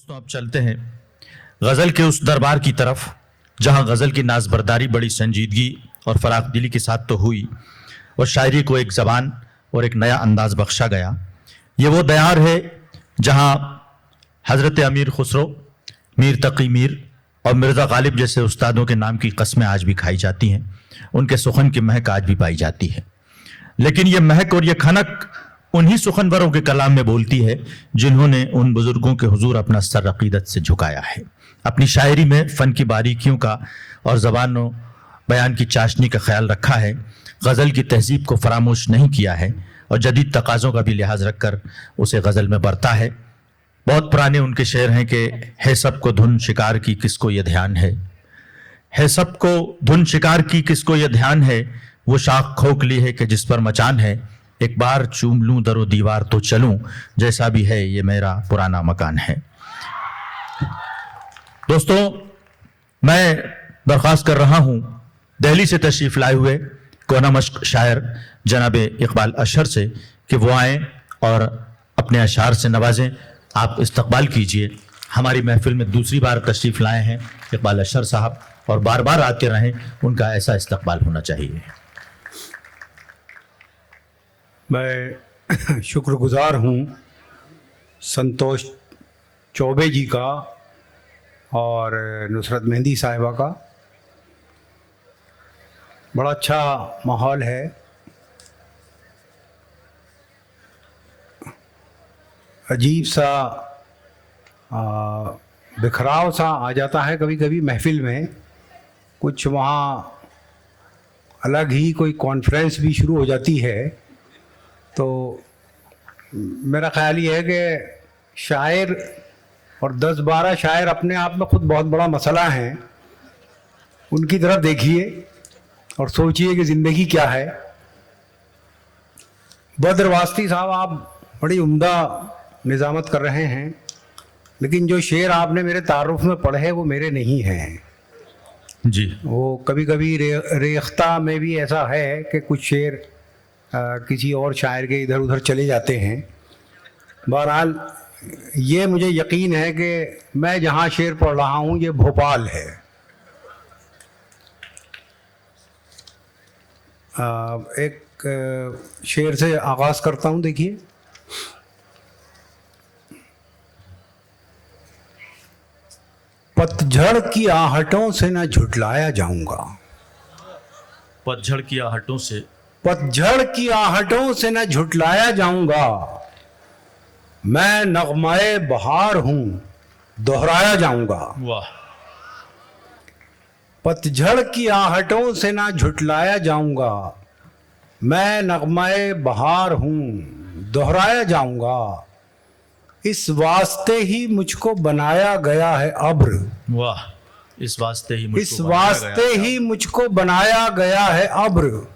दोस्तों अब चलते हैं गज़ल के उस दरबार की तरफ जहां गज़ल की नाज़बरदारी बड़ी संजीदगी और फराखदिली के साथ तो हुई और शायरी को एक ज़बान और एक नया अंदाज़ बख्शा गया। ये वो दयार है जहां हज़रत अमीर खुसरो, मीर तकी मीर और मिर्ज़ा गालिब जैसे उस्तादों के नाम की कस्में आज भी खाई जाती हैं, उनके सुखन की महक आज भी पाई जाती है। लेकिन ये महक और ये खनक उन्हीं सुखनवरों के कलाम में बोलती है जिन्होंने उन बुजुर्गों के हुजूर अपना सर अकीदत से झुकाया है। अपनी शायरी में फ़न की बारीकियों का और ज़बान व बयान की चाशनी का ख्याल रखा है, गज़ल की तहजीब को फरामोश नहीं किया है और जदीद तकाज़ों का भी लिहाज रखकर उसे गज़ल में बरता है। बहुत पुराने उनके शेर हैं कि है सबको धुन शिकार की किसको ये ध्यान है सबको धुन शिकार की किसको ये ध्यान है, वो शाख खोखली है कि जिस पर मचान है, एक बार चूम लूं दरो दीवार तो चलूं, जैसा भी है ये मेरा पुराना मकान है। दोस्तों, मैं दरख्वास्त कर रहा हूं दिल्ली से तशरीफ लाए हुए कोना मश्क शायर जनाब इकबाल अशहर से कि वो आएँ और अपने अशार से नवाजें। आप इस्तकबाल कीजिए। हमारी महफिल में दूसरी बार तशरीफ लाए हैं इकबाल अशहर साहब और बार बार आते रहें, उनका ऐसा इस्तकबाल होना चाहिए। मैं शुक्रगुजार हूँ संतोष चौबे जी का और नुसरत मेहंदी साहिबा का। बड़ा अच्छा माहौल है। अजीब सा बिखराव सा आ जाता है कभी कभी महफिल में। कुछ वहाँ अलग ही कोई कॉन्फ्रेंस भी शुरू हो जाती है। तो मेरा ख्याल ये है कि शायर और 10-12 शायर अपने आप में खुद बहुत बड़ा मसला हैं। उनकी तरफ देखिए और सोचिए कि ज़िंदगी क्या है। बदर वास्ती साहब, आप बड़ी उम्दा निज़ामत कर रहे हैं, लेकिन जो शेर आपने मेरे तारुफ में पढ़े वो मेरे नहीं हैं जी। वो कभी कभी रेख्ता में भी ऐसा है कि कुछ शेर किसी और शायर के इधर उधर चले जाते हैं। बहरहाल ये मुझे यकीन है कि मैं जहाँ शेर पढ़ रहा हूँ ये भोपाल है। एक शेर से आगाज़ करता हूँ। देखिए, पतझड़ की आहटों से न झुठलाया जाऊंगा। पतझड़ की आहटों से पतझड़ की आहटों से न झुठलाया जाऊंगा। मैं नगमाए बहार हूं, दोहराया जाऊंगा। वाह। पतझड़ की आहटों से न झुठलाया जाऊंगा। मैं नगमाए बहार हूं, दोहराया जाऊंगा। इस वास्ते ही मुझको बनाया गया है अब्र। वाह। इस वास्ते ही मुझको बनाया गया है अब्र।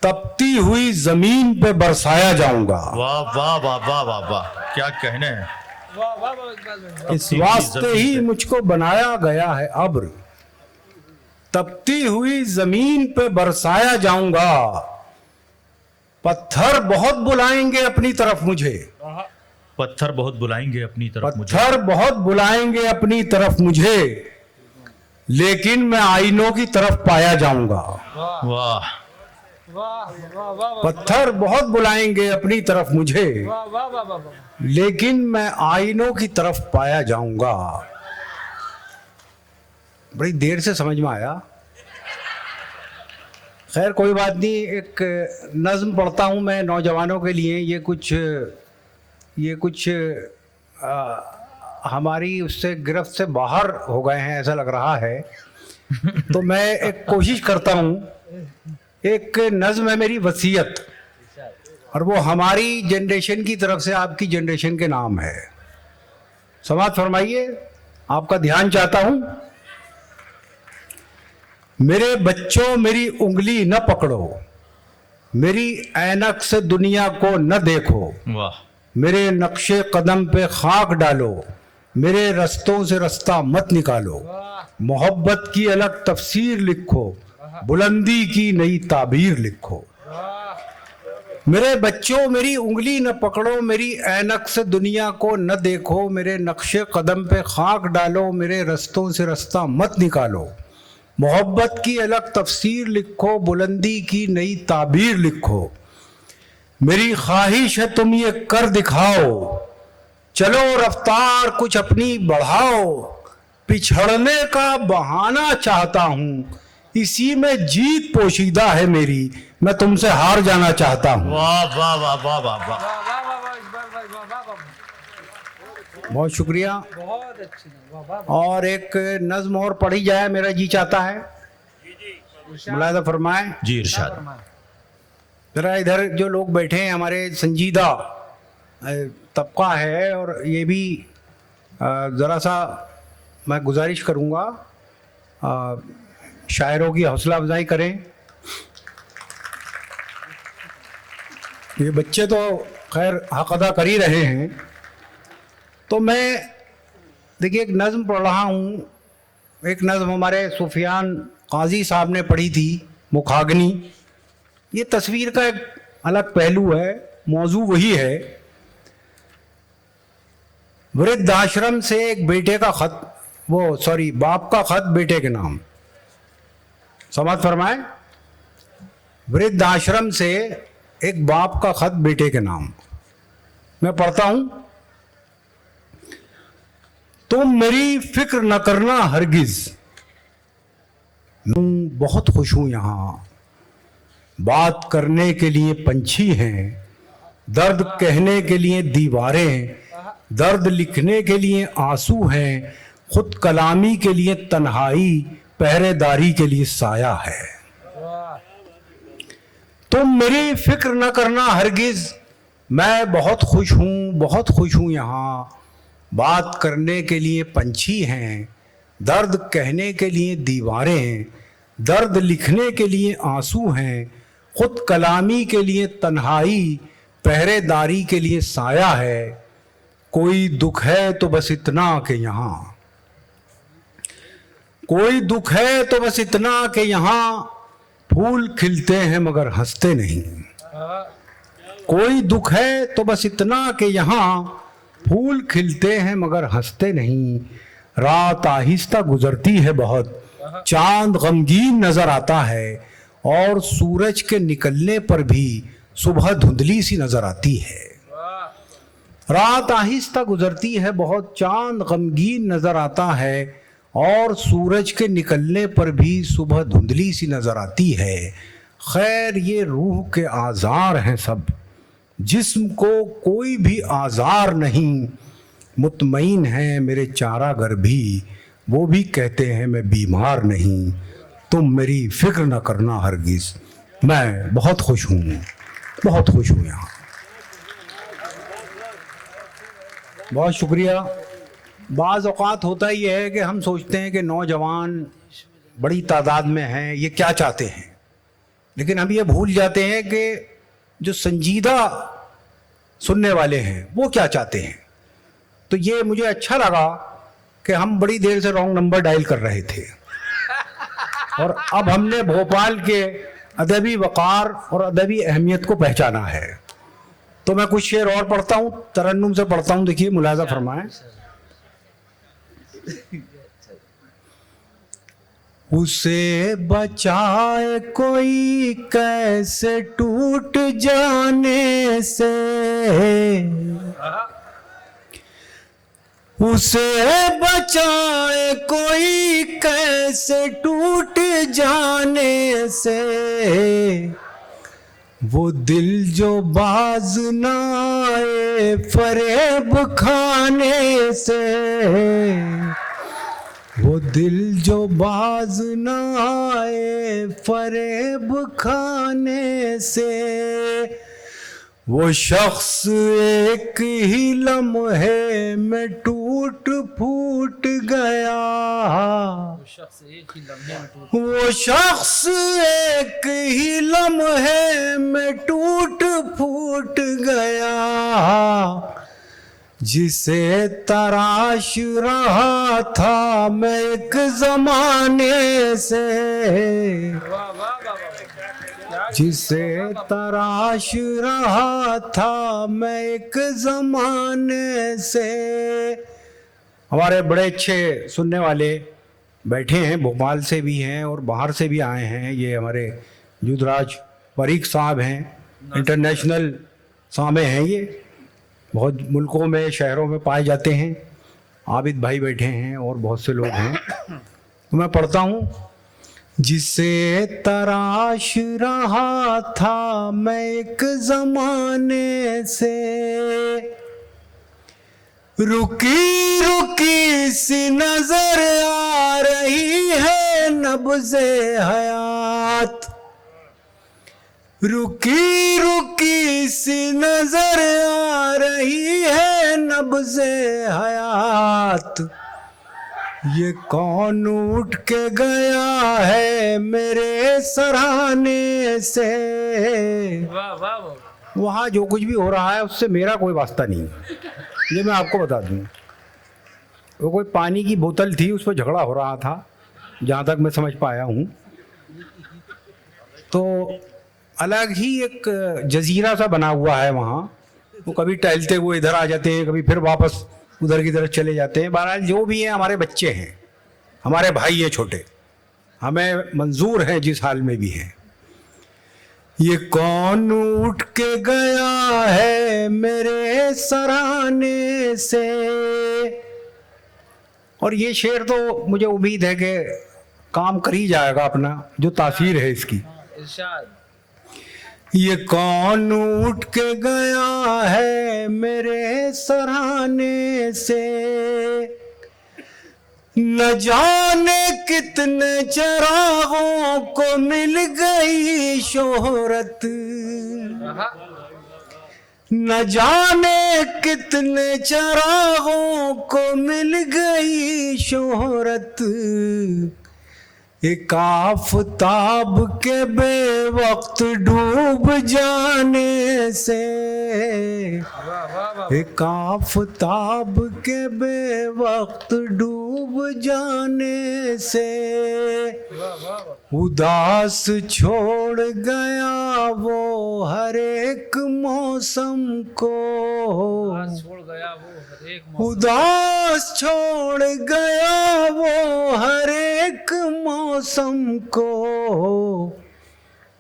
तपती हुई जमीन पे बरसाया जाऊंगा। वाह वाह वाह वाह वाह वाह, क्या कहने हैं। इस वास्ते ही मुझको बनाया गया है अब्र। तपती हुई जमीन पे बरसाया जाऊंगा। पत्थर बहुत बुलाएंगे अपनी तरफ मुझे। पत्थर बहुत बुलाएंगे अपनी तरफ मुझे। पत्थर बहुत बुलाएंगे अपनी तरफ मुझे, लेकिन मैं आईनों की तरफ पाया जाऊंगा। वाह। पत्थर बहुत बुलाएंगे अपनी तरफ मुझे, लेकिन मैं आईनों की तरफ पाया जाऊंगा। बड़ी देर से समझ में आया। खैर कोई बात नहीं। एक नज्म पढ़ता हूँ मैं नौजवानों के लिए। ये कुछ हमारी उससे गिरफ्त से बाहर हो गए हैं ऐसा लग रहा है। तो मैं एक कोशिश करता हूँ। एक नज़्म है मेरी वसीयत, और वो हमारी जनरेशन की तरफ से आपकी जनरेशन के नाम है। समाअत फरमाइए, आपका ध्यान चाहता हूँ। मेरे बच्चों मेरी उंगली न पकड़ो, मेरी ऐनक से दुनिया को न देखो। वाह। मेरे नक्शे कदम पे खाक डालो, मेरे रस्तों से रास्ता मत निकालो। मोहब्बत की अलग तफसीर लिखो, बुलंदी की नई ताबीर लिखो। मेरे बच्चों मेरी उंगली न पकड़ो, मेरी ऐनक से दुनिया को न देखो, मेरे नक्शे कदम पे खाक डालो, मेरे रस्तों से रास्ता मत निकालो। मोहब्बत की अलग तफसीर लिखो, बुलंदी की नई ताबीर लिखो। मेरी ख्वाहिश है तुम ये कर दिखाओ, चलो रफ्तार कुछ अपनी बढ़ाओ। पिछड़ने का बहाना चाहता हूँ, इसी में जीत पोशीदा है मेरी, मैं तुमसे हार जाना चाहता हूँ। वाह वाह वाह वाह वाह वाह। बहुत शुक्रिया। बहुत अच्छी, वाह वाह। और एक नज्म और पढ़ी जाए, मेरा जी चाहता है। मुलाहिजा फरमाए जी इरशाद। जरा इधर जो लोग बैठे हैं हमारे संजीदा तबका है, और ये भी ज़रा सा मैं गुजारिश करूँगा शायरों की हौसला अफजाई करें। ये बच्चे तो खैर हक अदा कर ही रहे हैं, तो मैं देखिए एक नज़म पढ़ रहा हूँ। एक नज़म हमारे सुफियान काजी साहब ने पढ़ी थी, मुखाग्नि। ये तस्वीर का एक अलग पहलू है, मौजू वही है। वृद्धाश्रम से एक बेटे का खत, बाप का खत बेटे के नाम। समाज फरमाए, वृद्धाश्रम से एक बाप का खत बेटे के नाम। मैं पढ़ता हूं। तुम मेरी फिक्र न करना हरगिज, मैं बहुत खुश हूं यहां। बात करने के लिए पंछी हैं, दर्द कहने के लिए दीवारें, दर्द लिखने के लिए आंसू हैं, खुद कलामी के लिए तन्हाई, पहरेदारी के लिए साया है। तुम मेरी फिक्र न करना हरगिज, मैं बहुत खुश हूँ यहाँ। बात करने के लिए पंछी हैं, दर्द कहने के लिए दीवारें, दर्द लिखने के लिए आंसू हैं, खुद कलामी के लिए तन्हाई, पहरेदारी के लिए साया है। कोई दुख है तो बस इतना कि यहाँ, कोई दुख है तो बस इतना कि यहाँ फूल खिलते हैं मगर हंसते नहीं। कोई दुख है तो बस इतना कि यहाँ फूल खिलते हैं मगर हंसते नहीं। रात आहिस्ता गुजरती है बहुत, चांद गमगीन नजर आता है, और सूरज के निकलने पर भी सुबह धुंधली सी नजर आती है। रात आहिस्ता गुजरती है बहुत, चांद गमगीन नजर आता है, और सूरज के निकलने पर भी सुबह धुंधली सी नजर आती है। खैर ये रूह के आज़ार हैं सब, जिस्म को कोई भी आज़ार नहीं। मुतमईन है मेरे चारागर भी, वो भी कहते हैं मैं बीमार नहीं। तुम मेरी फिक्र न करना हरगिज, मैं बहुत खुश हूँ यहाँ। बहुत शुक्रिया। बाज़ औक़ात होता ये है कि हम सोचते हैं कि नौजवान बड़ी तादाद में हैं, ये क्या चाहते हैं, लेकिन हम ये भूल जाते हैं कि जो संजीदा सुनने वाले हैं वो क्या चाहते हैं। तो ये मुझे अच्छा लगा कि हम बड़ी देर से रॉन्ग नंबर डायल कर रहे थे, और अब हमने भोपाल के अदबी वक़ार और अदबी अहमियत को पहचाना है। तो मैं कुछ शेर और पढ़ता हूँ, तरन्नुम से पढ़ता हूँ। देखिए, मुलाज़ा फरमाएं। उसे बचाए कोई कैसे टूट जाने से, उसे बचाए कोई कैसे टूट जाने से। वो दिल जो बाज ना आए फरेब खाने से, वो दिल जो बाज न आए फरेब खाने से। वो शख्स एक ही लम्हे में टूट फूट गया, वो शख्स एक ही लम्हे में टूट फूट गया, जिसे तराश रहा था मैं एक जमाने से। जिसे तराश रहा था मैं एक जमाने से। हमारे बड़े अच्छे सुनने वाले बैठे हैं, भोपाल से भी हैं और बाहर से भी आए हैं। ये हमारे युद्धराज परीख साहब हैं, इंटरनेशनल सामे हैं, ये बहुत मुल्कों में शहरों में पाए जाते हैं। आबिद भाई बैठे हैं और बहुत से लोग हैं। तो मैं पढ़ता हूँ। जिसे तराश रहा था मैं एक जमाने से, रुकी रुकी सी नजर आ रही है नब्ज़े हयात। रुकी रुकी सी नजर आ रही है नब्ज़े हयात। ये कौन उठ के गया है मेरे सराहने से। वाह वाह वाह। वहाँ जो कुछ भी हो रहा है उससे मेरा कोई वास्ता नहीं है, ये मैं आपको बता दूँ। वो कोई पानी की बोतल थी, उस पर झगड़ा हो रहा था, जहाँ तक मैं समझ पाया हूँ। तो अलग ही एक जजीरा सा बना हुआ है वहाँ। वो कभी टहलते हुए इधर आ जाते हैं, कभी फिर वापस उधर की तरफ चले जाते हैं। बहरहाल जो भी हैं हमारे बच्चे हैं, हमारे भाई हैं छोटे, हमें मंजूर हैं जिस हाल में भी हैं। ये कौन उठ के गया है मेरे सराहने से। और ये शेर तो मुझे उम्मीद है कि काम कर ही जाएगा अपना, जो तासीर है इसकी। इरशाद। ये कौन उठ के गया है मेरे सराहने से, न जाने कितने चरागों को मिल गई शोहरत। न जाने कितने चरागों को मिल गई शोहरत। एक आफताब के बेवक्त डूब जाने से, एक आफताब के बेवक्त डूब जाने से, उदास छोड़ गया वो हर एक मौसम को। छोड़ गया वो हर एक उदास छोड़ गया वो हर एक मौसम को।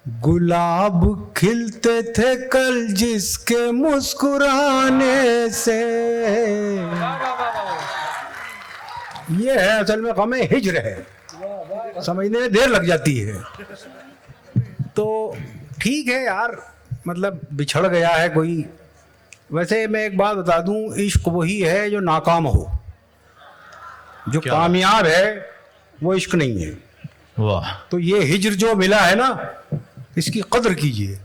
गुलाब खिलते थे कल जिसके मुस्कुराने से। ये है असल में गम हिज्र है, समझने में देर लग जाती है। तो ठीक है यार, मतलब बिछड़ गया है कोई। वैसे मैं एक बात बता दूं, इश्क वही है जो नाकाम हो, जो कामयाब है वो इश्क नहीं है। वाह। तो ये हिज्र जो मिला है ना, इसकी कदर कीजिए।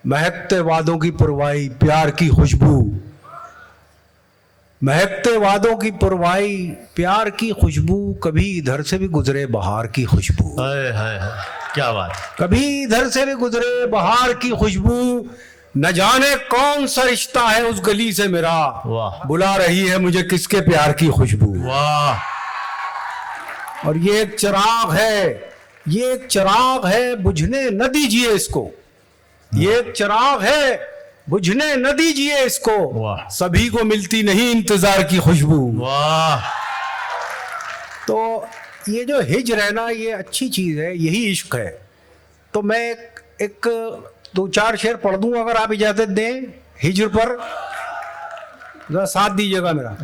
महकते वादों की पुरवाई, प्यार की खुशबू, महकते वादों की पुरवाई, प्यार की खुशबू, कभी इधर से भी गुजरे बहार की खुशबू। हाय हाय हाय, क्या बात। कभी इधर से भी गुजरे बहार की खुशबू, न जाने कौन सा रिश्ता है उस गली से मेरा, वाह। बुला रही है मुझे किसके प्यार की खुशबू। वाह। और ये एक चिराग है, ये एक चिराग है, बुझने न दीजिए इसको। ये एक चिराग है, बुझने न दीजिए इसको। वाह। सभी को मिलती नहीं इंतजार की खुशबू। वाह। तो ये जो हिज्र है ना, ये अच्छी चीज है, यही इश्क है। तो मैं एक दो चार शेर पढ़ दूं अगर आप इजाजत दें हिज्र पर, जरा साथ दीजिएगा मेरा।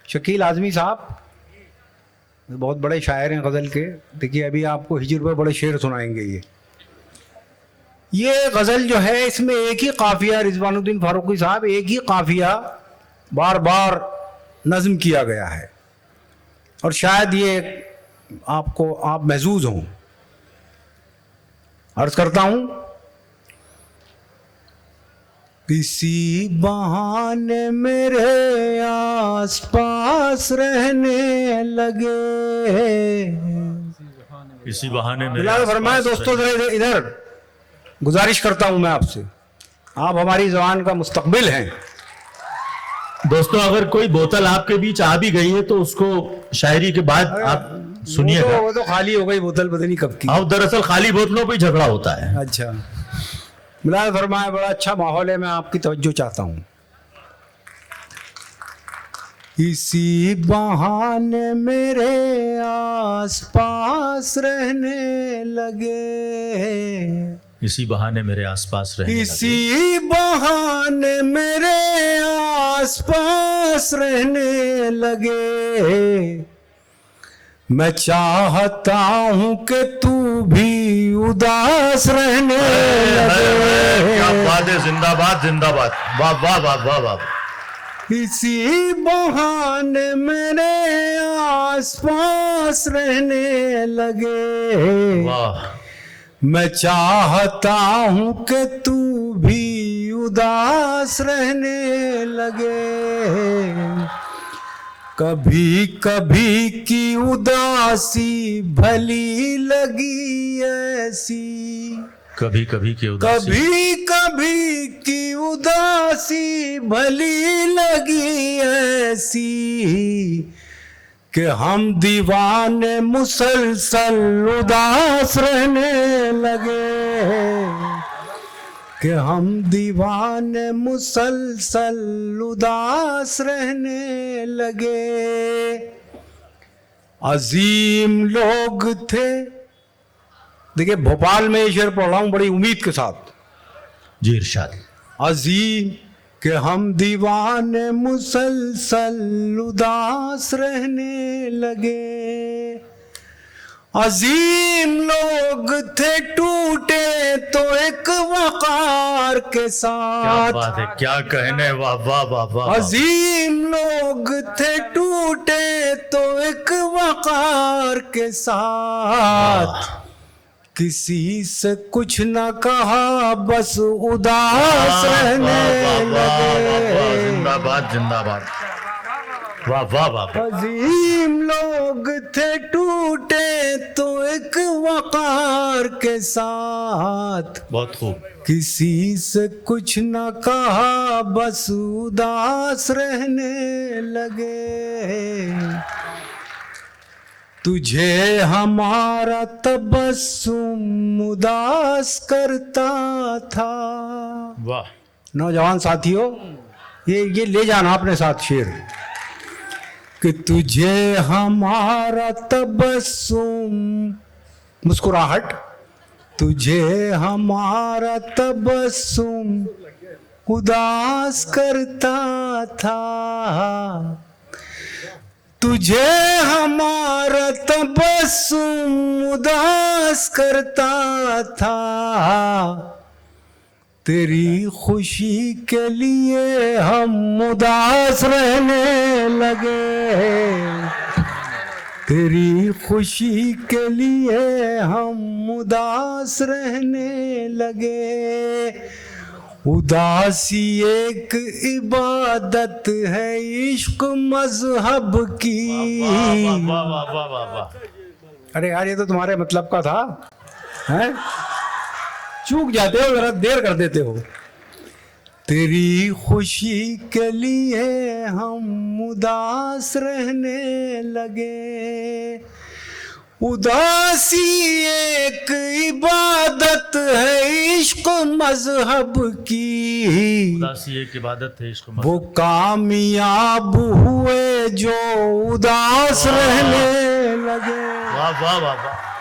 शकील आजमी साहब बहुत बड़े शायर हैं गज़ल के। देखिए अभी आपको हिज्र पर बड़े शेर सुनाएंगे। ये गज़ल जो है, इसमें एक ही काफिया, रिजवानुद्दीन फारूकी साहब, एक ही काफिया बार बार नज़्म किया गया है, और शायद ये आपको आप महजूज हों। अर्ज करता हूं, किसी बहाने मेरे आस पास रहने लगे। इसी बहाने में बिलाल फरमाए दोस्तों, जरा इधर गुजारिश करता हूं मैं आपसे, आप हमारी जबान का मुस्तकबिल हैं। दोस्तों, अगर कोई बोतल आपके बीच आ भी गई है तो उसको शायरी के बाद आप सुनिएगा। वो तो खाली हो गई बोतल, पता नहीं कब की। अब दरअसल खाली बोतलों पे ही झगड़ा होता है। अच्छा, मिलाद फरमाए, बड़ा अच्छा माहौल है, मैं आपकी तवज्जो चाहता हूँ। इसी बहाने मेरे आस पास रहने लगे, इसी बहाने मेरे आसपास रहने लगे। इसी बहाने मेरे आस पास रहने लगे। मैं चाहता हूँ कि तू भी उदास रहने लगे। क्या बात है, जिंदाबाद जिंदाबाद, वाह वाह वाह वाह वाह। इसी बहाने मेरे आस पास रहने लगे। वाह, मैं चाहता हूँ कि तू भी उदास रहने लगे। कभी कभी की उदासी भली लगी ऐसी, कभी कभी की उदासी, कभी कभी की उदासी भली लगी ऐसी, कि हम दीवाने मुसलसल उदास रहने लगे, कि हम दीवाने मुसलसल उदास रहने लगे। अजीम लोग थे, देखिए भोपाल में ये शेर पढ़ रहा हूँ बड़ी उम्मीद के साथ। जी इरशाद। अजीम कि हम दीवाने मुसलसल उदास रहने लगे। अजीम लोग थे टूटे तो एक वकार के क्या साथ, बात है, क्या कहने, वाह वाह वाह वाह। अजीम लोग थे टूटे तो एक वकार के साथ, किसी से कुछ न कहा बस उदास रहने लगे। जिंदाबाद जिंदाबाद, वाह वाह वाह। अजीम लोग थे टूटे तो एक वकार के साथ, बहुत खूब। किसी से कुछ न कहा बस उदास रहने लगे। तुझे हमारा तबस्सुम उदास करता था। वाह, नौजवान साथियों, ये ले जाना अपने साथ शेर, कि तुझे हमारा तबस्सुम, मुस्कुराहट, तुझे हमारा तबस्सुम उदास करता था, तुझे हमारा तबस्सुम उदास करता था, तेरी खुशी के लिए हम उदास रहने लगे, तेरी खुशी के लिए हम उदास रहने लगे। उदासी एक इबादत है इश्क मजहब की। वाह वाह वाह वाह वाह। अरे यार, ये तो तुम्हारे मतलब का था, हैं? चूक जाते हो, जरा देर कर देते हो। तेरी खुशी के लिए हम उदास रहने लगे। उदासी एक इबादत है इश्क मजहब की, उदासी एक इबादत है इश्क मजहब। वो कामयाब हुए जो उदास रहने लगे। वाह वाह वाह वाह।